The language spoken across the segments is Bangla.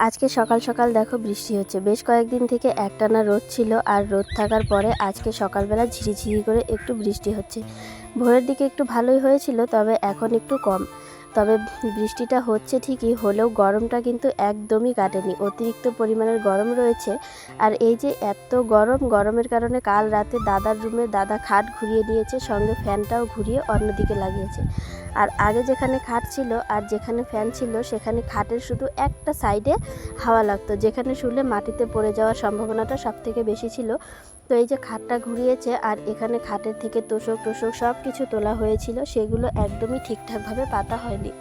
আজকে সকাল সকাল দেখো বৃষ্টি হচ্ছে। বেশ কয়েকদিন থেকে একটানা রোদ ছিল, আর রোদ থাকার পরে আজকে সকালবেলা ঝিরিঝিরি করে একটু বৃষ্টি হচ্ছে। ভোরের দিকে একটু ভালোই হয়েছিল, তবে এখন একটু কম। তবে বৃষ্টিটা হচ্ছে ঠিকই, হলেও গরমটা কিন্তু একদমই কাটেনি, অতিরিক্ত পরিমাণের গরম রয়েছে। আর এই যে এত গরমের কারণে কাল রাতে দাদার রুমে দাদা খাট ঘুরিয়ে নিয়েছে, সঙ্গে ফ্যানটাও ঘুরিয়ে অন্যদিকে লাগিয়েছে। আর আগে যেখানে খাট ছিল আর যেখানে ফ্যান ছিল, সেখানে খাটের শুধু একটা সাইডে হাওয়া লাগতো, যেখানে শুলে মাটিতে পড়ে যাওয়ার সম্ভাবনাটা সবথেকে বেশি ছিল। তো এই যে খাটটা ঘুরিয়েছে, আর এখানে খাটের থেকে তোষক সব কিছু তোলা হয়েছিল, সেগুলো একদমই ঠিকঠাকভাবে পাতা হয়নি।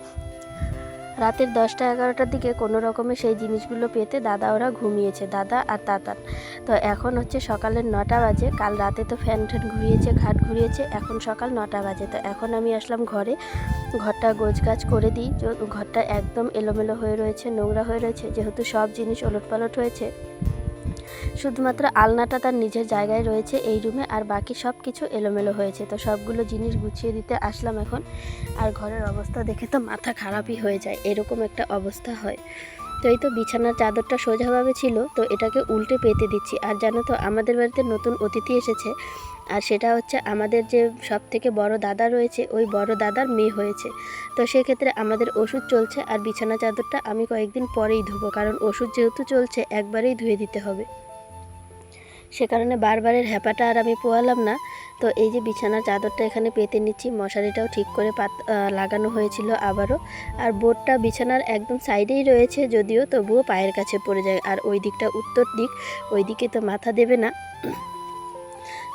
রাতের 10টা-11টার দিকে কোনো রকমে সেই জিনিসগুলো পেতে দাদা ওরা ঘুমিয়েছে, দাদা আর তাতান। তো এখন হচ্ছে সকালের 9টা বাজে। কাল রাতে তো ফ্যান ঘুরিয়েছে, খাট ঘুরিয়েছে, এখন সকাল 9টা বাজে। তো এখন আমি আসলাম ঘরে, ঘরটা গোছগাছ করে দিই। ঘরটা একদম এলোমেলো হয়ে রয়েছে, নোংরা হয়ে রয়েছে, যেহেতু সব জিনিস ওলটপালট হয়েছে। শুধুমাত্র আলনাটা তার নিজের জায়গায় রয়েছে এই রুমে, আর বাকি সব কিছু এলোমেলো হয়েছে। তো সবগুলো জিনিস গুছিয়ে দিতে আসলাম এখন। আর ঘরের অবস্থা দেখে তো মাথা খারাপই হয়ে যায়, এরকম একটা অবস্থা হয়। তো এই তো বিছানার চাদরটা সোজাভাবে ছিল, তো এটাকে উল্টে পেতে দিচ্ছি। আর জানো তো, আমাদের বাড়িতে নতুন অতিথি এসেছে, আর সেটা হচ্ছে আমাদের যে সব থেকে বড় দাদা রয়েছে, ওই বড় দাদার মেয়ে হয়েছে। তো সেক্ষেত্রে আমাদের ওষুধ চলছে, আর বিছানা চাদরটা আমি কয়েকদিন পরেই ধুবো, কারণ ওষুধ যেহেতু চলছে একবারেই ধুয়ে দিতে হবে। সে কারণে বারবারের হ্যাপাটা আর আমি পোয়ালাম না। তো এই যে বিছানার চাদরটা এখানে পেতে নিচ্ছি, মশারিটাও ঠিক করে লাগানো হয়েছিল আবারও। আর বোর্ডটা বিছানার একদম সাইডেই রয়েছে, যদিও তবুও পায়ের কাছে পড়ে যায়। আর ওই দিকটা উত্তর দিক, ওই দিকে তো মাথা দেবে না।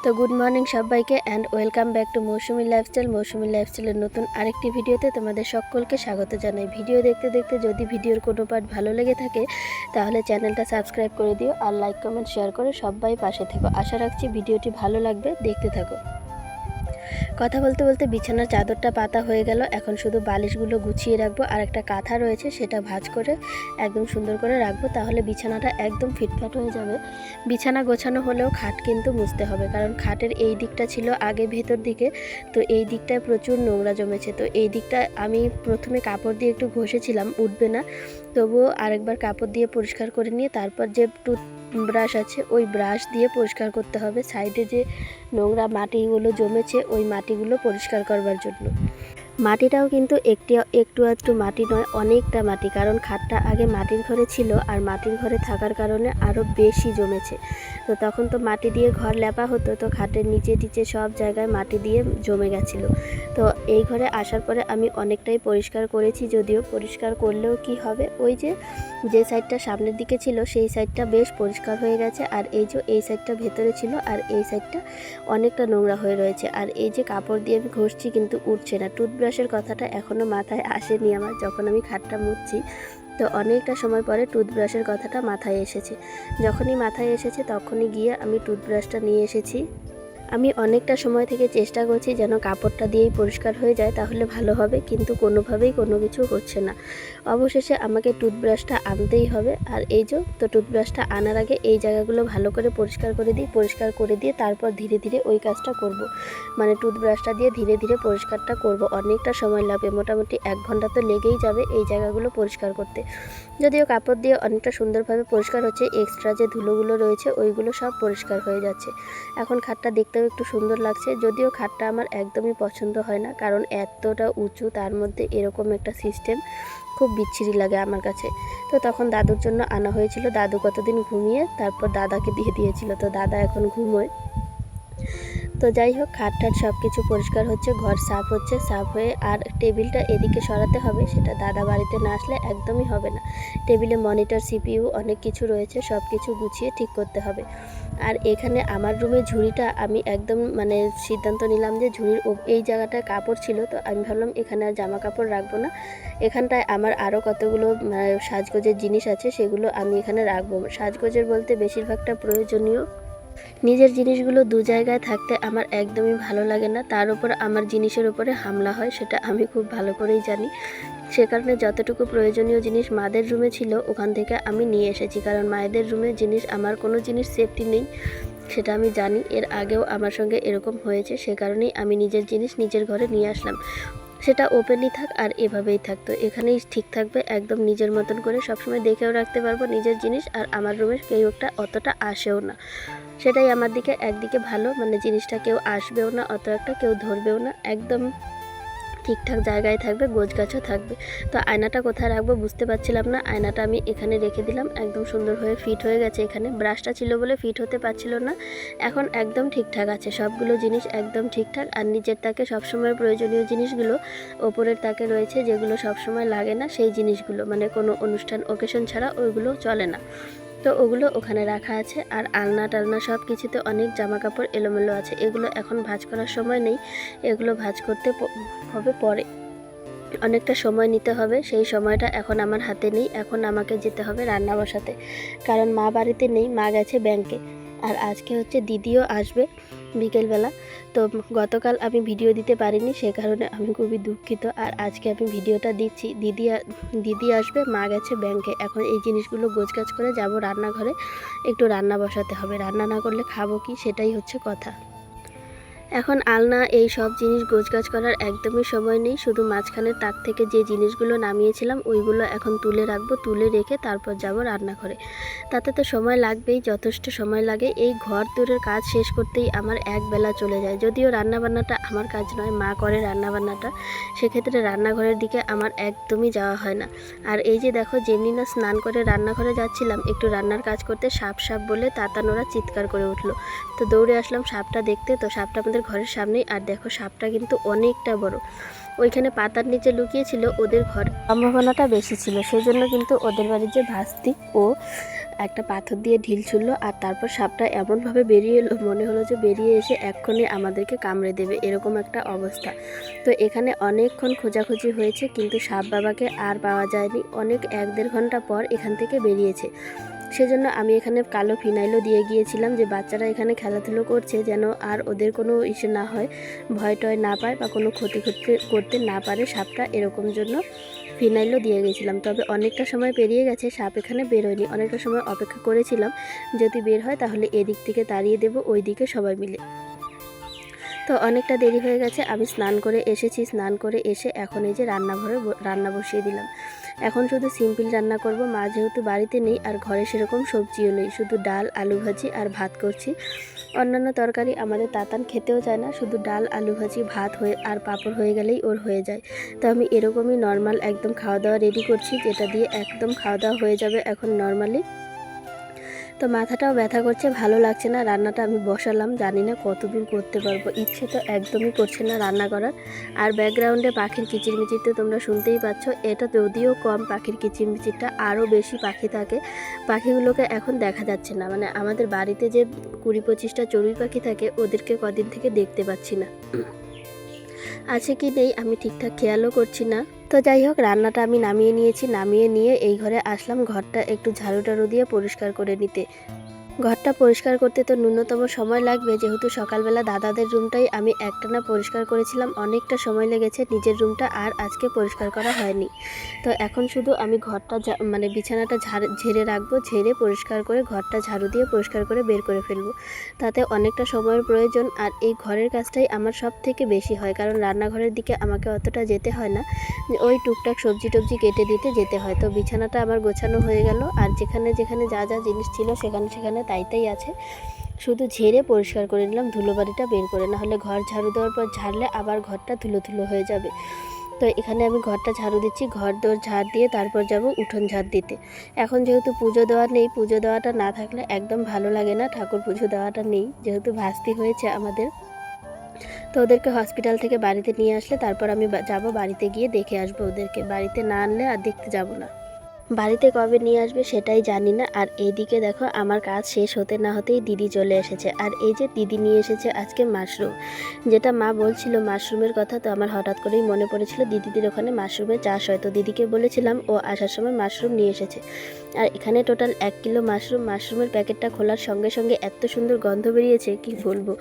তো গুড মর্নিং সবাইকে, and welcome back to Mousumi lifestyle. Mousumi লাইফস্টাইলের নতুন আরেকটি ভিডিওতে তোমাদের সকলকে স্বাগত জানাই। ভিডিও দেখতে দেখতে যদি ভিডিওর কোনো পার্ট ভালো লেগে থাকে, তাহলে চ্যানেলটা সাবস্ক্রাইব করে দিও, আর লাইক কমেন্ট শেয়ার করে সবাই পাশে থেকো। আশা রাখছি ভিডিওটি ভালো লাগবে, দেখতে থাকো। কথা বলতে বলতে বিছানার চাদরটা পাতা হয়ে গেল। এখন শুধু বালিশগুলো গুছিয়ে রাখবো, আর একটা কাঁথা রয়েছে সেটা ভাঁজ করে একদম সুন্দর করে রাখবো, তাহলে বিছানাটা একদম ফিটফাট হয়ে যাবে। বিছানা গোছানো হলেও খাট কিন্তু মুছতে হবে, কারণ খাটের এই দিকটা ছিল আগে ভেতর দিকে, তো এই দিকটায় প্রচুর নোংরা জমেছে। তো এই দিকটা আমি প্রথমে কাপড় দিয়ে একটু ঘষেছিলাম, উঠবে না, তবুও আরেকবার কাপড় দিয়ে পরিষ্কার করে নিয়ে তারপর যে ব্রাশ আছে, ওই ব্রাশ দিয়ে পরিষ্কার করতে হবে সাইডে যে নোংরা মাটিগুলো জমেছে, ওই মাটিগুলো পরিষ্কার করবার জন্য। মাটিটাও কিন্তু একটু আধটু মাটি নয়, অনেকটা মাটি, কারণ খাটটা আগে মাটির ঘরে ছিল, আর মাটির ঘরে থাকার কারণে আরও বেশি জমেছে। তো তখন তো মাটি দিয়ে ঘর লেপা হতো, তো খাটের নিচে টিচে সব জায়গায় মাটি দিয়ে জমে গেছিলো। তো এই ঘরে আসার পরে আমি অনেকটাই পরিষ্কার করেছি, যদিও পরিষ্কার করলেও কি হবে, ওই যে সাইডটা সামনের দিকে ছিল সেই সাইডটা বেশ পরিষ্কার হয়ে গেছে, আর এই সাইডটা ভেতরে ছিল, আর এই সাইডটা অনেকটা নোংরা হয়ে রয়েছে। আর এই যে কাপড় দিয়ে আমি ঘষছি কিন্তু উঠছে না। টুথব্রাশের কথাটা এখনও মাথায় আসেনি আমার, যখন আমি খাটটা মুছছি, তো অনেকটা সময় পরে টুথব্রাশের কথাটা মাথায় এসেছে। যখনই মাথায় এসেছে তখনই গিয়ে আমি টুথব্রাশটা নিয়ে এসেছি। আমি অনেকটা সময় থেকে চেষ্টা করছি যেন কাপড়টা দিয়েই পরিষ্কার হয়ে যায়, তাহলে ভালো হবে, কিন্তু কোনোভাবেই কোনো কিছু হচ্ছে না। অবশেষে আমাকে টুথব্রাশটা আনতেই হবে। আর এই যে তো টুথব্রাশটা আনার আগে এই জায়গাগুলো ভালো করে পরিষ্কার করে দিই, পরিষ্কার করে দিয়ে তারপর ধীরে ধীরে ওই কাজটা করব। মানে টুথব্রাশটা দিয়ে ধীরে ধীরে পরিষ্কারটা করব। অনেকটা সময় লাগবে, মোটামুটি 1 ঘন্টা তো লেগেই যাবে এই জায়গাগুলো পরিষ্কার করতে। যদিও কাপড় দিয়ে অনেকটা সুন্দরভাবে পরিষ্কার হচ্ছে, এক্সট্রা যে ধুলোগুলো রয়েছে ওইগুলো সব পরিষ্কার হয়ে যাচ্ছে। এখন খাটটা দেখতেও একটু সুন্দর লাগছে, যদিও খাটটা আমার একদমই পছন্দ হয় না, কারণ এতটা উঁচু, তার মধ্যে এরকম একটা সিস্টেম খুব বিচ্ছিরি লাগে আমার কাছে। তো তখন দাদুর জন্য আনা হয়েছিল, দাদু কতদিন ঘুমিয়ে তারপর দাদাকে দিয়ে দিয়েছিল, তো দাদা এখন ঘুমোয়। তো যাই হোক, খাট সব কিছু পরিষ্কার হচ্ছে, ঘর সাফ হচ্ছে, সাফ হয়ে আর টেবিলটা এদিকে সরাতে হবে, সেটা দাদা বাড়িতে না আসলে একদমই হবে না। টেবিলে মনিটর, সিপিইউ অনেক কিছু রয়েছে, সব কিছু গুছিয়ে ঠিক করতে হবে। আর এখানে আমার রুমে ঝুড়িটা আমি একদম সিদ্ধান্ত নিলাম যে ঝুড়ির এই জায়গাটায় কাপড় ছিল, তো আমি ভাবলাম এখানে আর জামা কাপড় রাখবো না। এখানটায় আমার আরও কতগুলো সাজগোজের জিনিস আছে, সেগুলো আমি এখানে রাখবো। সাজগোজের বলতে বেশিরভাগটা প্রয়োজনীয়। নিজের জিনিসগুলো দু জায়গায় থাকতে আমার একদমই ভালো লাগে না, তার উপর আমার জিনিসের উপরে হামলা হয়, সেটা আমি খুব ভালো করেই জানি। সে কারণে যতটুকু প্রয়োজনীয় জিনিস মাদের রুমে ছিল ওখান থেকে আমি নিয়ে এসেছি, কারণ মায়েদের রুমে আমার কোনো জিনিস সেফটি নেই, সেটা আমি জানি। এর আগেও আমার সঙ্গে এরকম হয়েছে, সে কারণেই আমি নিজের জিনিস নিজের ঘরে নিয়ে আসলাম। সেটা ওপেনই থাক আর এভাবেই থাকতো, এখানেই ঠিক থাকবে একদম নিজের মতন করে, সবসময় দেখেও রাখতে পারবো নিজের জিনিস। আর আমার রুমের কেউ একটা অতটা আসেও না, সেটাই আমার দিকে একদিকে ভালো, মানে জিনিসটা কেউ আসবেও না অত একটা, কেউ ধরবেও না, একদম ঠিকঠাক জায়গায় থাকবে, গোছগাছও থাকবে। তো আয়নাটা কোথায় রাখবো বুঝতে পারছিলাম না, আয়নাটা আমি এখানে রেখে দিলাম, একদম সুন্দর হয়ে ফিট হয়ে গেছে। এখানে ব্রাশটা ছিল বলে ফিট হতে পারছিল না, এখন একদম ঠিকঠাক আছে, সবগুলো জিনিস একদম ঠিকঠাক। আর নিচের তাকে সবসময় প্রয়োজনীয় জিনিসগুলো ওপরের তাকে রয়েছে, যেগুলো সবসময় লাগে না সেই জিনিসগুলো, মানে কোনো অনুষ্ঠান ওকেশন ছাড়া ওইগুলো চলে না, তো ওগুলো ওখানে রাখা আছে। আর আলনা টালনা সব কিছুতে অনেক জামা কাপড় এলোমেলো আছে, এগুলো এখন ভাঁজ করার সময় নেই, এগুলো ভাঁজ করতে হবে পরে, অনেকটা সময় নিতে হবে, সেই সময়টা এখন আমার হাতে নেই। এখন আমাকে যেতে হবে রান্না বসাতে, কারণ মা বাড়িতে নেই, মা গেছে ব্যাংকে। আর আজকে হচ্ছে দিদিও আসবে বিকেলবেলা, তো গতকাল আমি ভিডিও দিতে পারিনি, সে কারণে আমি খুবই দুঃখিত। আর আজকে আমি ভিডিওটা দিচ্ছি, দিদি আসবে, মা গেছে ব্যাংকে। এখন এই জিনিসগুলো গোছগাছ করে যাব রান্নাঘরে, একটু রান্না বসাতে হবে, রান্না না করলে খাবো কি, সেটাই হচ্ছে কথা। এখন আলনা এই সব জিনিস গোছগাছ করার একদমই সময় নেই, শুধু মাঝখানের তাক থেকে যে জিনিসগুলো নামিয়েছিলাম ওইগুলো এখন তুলে রাখবো, তুলে রেখে তারপর যাব রান্নাঘরে। তাতে তো সময় লাগবেই, যথেষ্ট সময় লাগে। এই ঘর দূরের কাজ শেষ করতেই আমার এক বেলা চলে যায়, যদিও রান্নাবান্নাটা আমার কাজ নয়, মা করে রান্নাবান্নাটা, সেক্ষেত্রে রান্নাঘরের দিকে আমার একদমই যাওয়া হয় না। আর এই যে দেখো, যেমনি না স্নান করে রান্নাঘরে যাচ্ছিলাম একটু রান্নার কাজ করতে, সাপ সাপ বলে তাতানোরা চিৎকার করে উঠলো, তো দৌড়ে আসলাম সাপটা দেখতে। তো সাপটা আমাদের ঘরের সামনেই, আর দেখো সাপটা কিন্তু অনেকটা বড়, ওইখানে পাতার নিচে লুকিয়েছিল, ওদের ঘর সম্ভাবনাটা বেশি ছিল, সেই জন্য কিন্তু ওদের বাড়ির যে ভাস্তি ও একটা পাথর দিয়ে ঢিল ছুড়লো, আর তারপর সাপটা এমনভাবে বেরিয়ে এলো, মনে হলো যে বেরিয়ে এসে এক্ষুনি আমাদেরকে কামড়ে দেবে, এরকম একটা অবস্থা। তো এখানে অনেকক্ষণ খোঁজাখুঁজি হয়েছে, কিন্তু সাপ বাবাকে আর পাওয়া যায়নি, অনেক 1-1.5 ঘন্টা পর এখান থেকে বেরিয়েছে। সেজন্য আমি এখানে কালো ফিনাইলও দিয়ে গিয়েছিলাম, যে বাচ্চারা এখানে খেলাধুলো করছে যেন আর ওদের কোনো ইস্যু না হয়, ভয় টয় না পায় বা কোনো ক্ষতি করতে না পারে সাপটা, এরকম জন্য ফিনাইলও দিয়ে গেছিলাম। তবে অনেকটা সময় পেরিয়ে গেছে, সাপ এখানে বেরোয়নি, অনেকটা সময় অপেক্ষা করেছিলাম, যদি বের হয় তাহলে এদিক থেকে তাড়িয়ে দেবো, ওই দিকে সবাই মিলে। তো অনেকটা দেরি হয়ে গেছে, আমি স্নান করে এসেছি, স্নান করে এসে এখন এই যে রান্নাঘরে রান্না বসিয়ে দিলাম। এখন শুধু সিম্পল রান্না করব, মা যেহেতু বাড়িতে নেই আর ঘরে সেরকম সবজিও নেই, শুধু ডাল আলু ভাজি আর ভাত করছি। অন্যান্য তরকারি আমাদের তাতান খেতেও চায় না, শুধু ডাল আলু ভাজি ভাত হয়ে আর পাঁপড় হয়ে গেলেই ওর হয়ে যায়। তো আমি এরকমই নর্মাল একদম খাওয়া দাওয়া রেডি করছি, যেটা দিয়ে একদম খাওয়া দাওয়া হয়ে যাবে এখন নর্মালি। তো মাথাটাও ব্যথা করছে, ভালো লাগছে না, রান্নাটা আমি বসালাম, জানি না কতদূর করতে পারবো, ইচ্ছে তো একদমই করছে না রান্না করার। আর ব্যাকগ্রাউন্ডে পাখির কিচিরমিচির তো তোমরা শুনতেই পাচ্ছ, এটা যদিও কম, পাখির কিচিরমিচিরটা আরও বেশি পাখি থাকে, পাখিগুলোকে এখন দেখা যাচ্ছে না, মানে আমাদের বাড়িতে যে 20-25টা চড়ুই পাখি থাকে ওদেরকে কদিন থেকে দেখতে পাচ্ছি না, আছে কি নেই আমি ঠিকঠাক খেয়ালও করছি না। তো যাই হোক, রান্নাটা আমি নামিয়ে নিয়েছি, নামিয়ে নিয়ে এই ঘরে আসলাম ঘরটা একটু ঝাড়ু টাড়ু দিয়ে পরিষ্কার করে নিতে। ঘরটা পরিষ্কার করতে তো ন্যূনতম সময় লাগবে, যেহেতু সকালবেলা দাদাদের রুমটাই আমি একটানা পরিষ্কার করেছিলাম, অনেকটা সময় লেগেছে, নিজের রুমটা আর আজকে পরিষ্কার করা হয়নি। তো এখন শুধু আমি ঘরটা মানে বিছানাটা ঝেড়ে রাখবো, ঝেড়ে পরিষ্কার করে ঘরটা ঝাড়ু দিয়ে পরিষ্কার করে বের করে ফেলবো, তাতে অনেকটা সময়ের প্রয়োজন। আর এই ঘরের কাজটাই আমার সব থেকে বেশি হয়, কারণ রান্নাঘরের দিকে আমাকে অতটা যেতে হয় না, ওই টুকটাক সবজি টবজি কেটে দিতে যেতে হয়। তো বিছানাটা আমার গোছানো হয়ে গেল, আর যেখানে যেখানে যা যা জিনিস ছিল সেখানে তাই আছে, শুধু ঝেড়ে পরিষ্কার করে নিলাম, ধুলোবাড়িটা বের করে, না হলে ঘর ঝাড়ু দেওয়ার পর ঝাড়লে আবার ঘরটা ধুলো ধুলো হয়ে যাবে। তো এখানে আমি ঘরটা ঝাড়ু দিচ্ছি, ঘর দোর ঝাড় দিয়ে তারপর যাব উঠোন ঝাড় দিতে। এখন যেহেতু পুজো দেওয়া নেই, পুজো দেওয়াটা না থাকলে একদম ভালো লাগে না, ঠাকুর পুজো দেওয়াটা নেই, যেহেতু ভাস্তি হয়েছে আমাদের, তো ওদেরকে হসপিটাল থেকে বাড়িতে নিয়ে আসলে তারপর আমি যাব, বাড়িতে গিয়ে দেখে আসবো ওদেরকে, বাড়িতে না আনলে আর দেখতে যাব না। বাড়িতে কবে নিয়ে আসবে সেটাই জানি না। আর এইদিকে দেখো, আমার কাজ শেষ হতে না হতেই দিদি চলে এসেছে, আর এই যে দিদি নিয়ে এসেছে আজকে মাশরুম, যেটা মা বলছিল মাশরুমের কথা, তো আমার হঠাৎ করেই মনে পড়েছিল দিদিদের ওখানে মাশরুমের চাষ হয়, তো দিদিকে বলেছিলাম, ও আসার সময় মাশরুম নিয়ে এসেছে। আর এখানে টোটাল 1 কিলো মাশরুমের প্যাকেটটা খোলার সঙ্গে সঙ্গে এত সুন্দর গন্ধ বেরিয়েছে কি বলবো,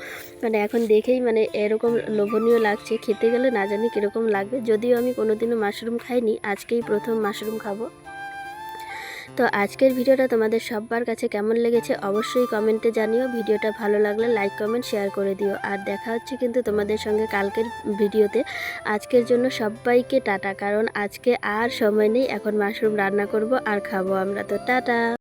মানে এখন দেখেই মানে এরকম লোভনীয় লাগছে, খেতে গেলে না জানি কীরকম লাগবে, যদিও আমি কোনোদিনও মাশরুম খাইনি, আজকেই প্রথম মাশরুম খাবো। তো আজকের ভিডিওটা তোমাদের সবার কাছে কেমন লেগেছে অবশ্যই কমেন্টে জানিও। ভিডিওটা ভালো লাগলে লাইক কমেন্ট শেয়ার করে দিও। আর দেখা হচ্ছে কিন্তু তোমাদের সঙ্গে কালকের ভিডিওতে। আজকের জন্য সবাইকে টাটা, কারণ আজকে আর সময় নেই, এখন মাশরুম রান্না করব আর খাবো আমরা। তো টাটা।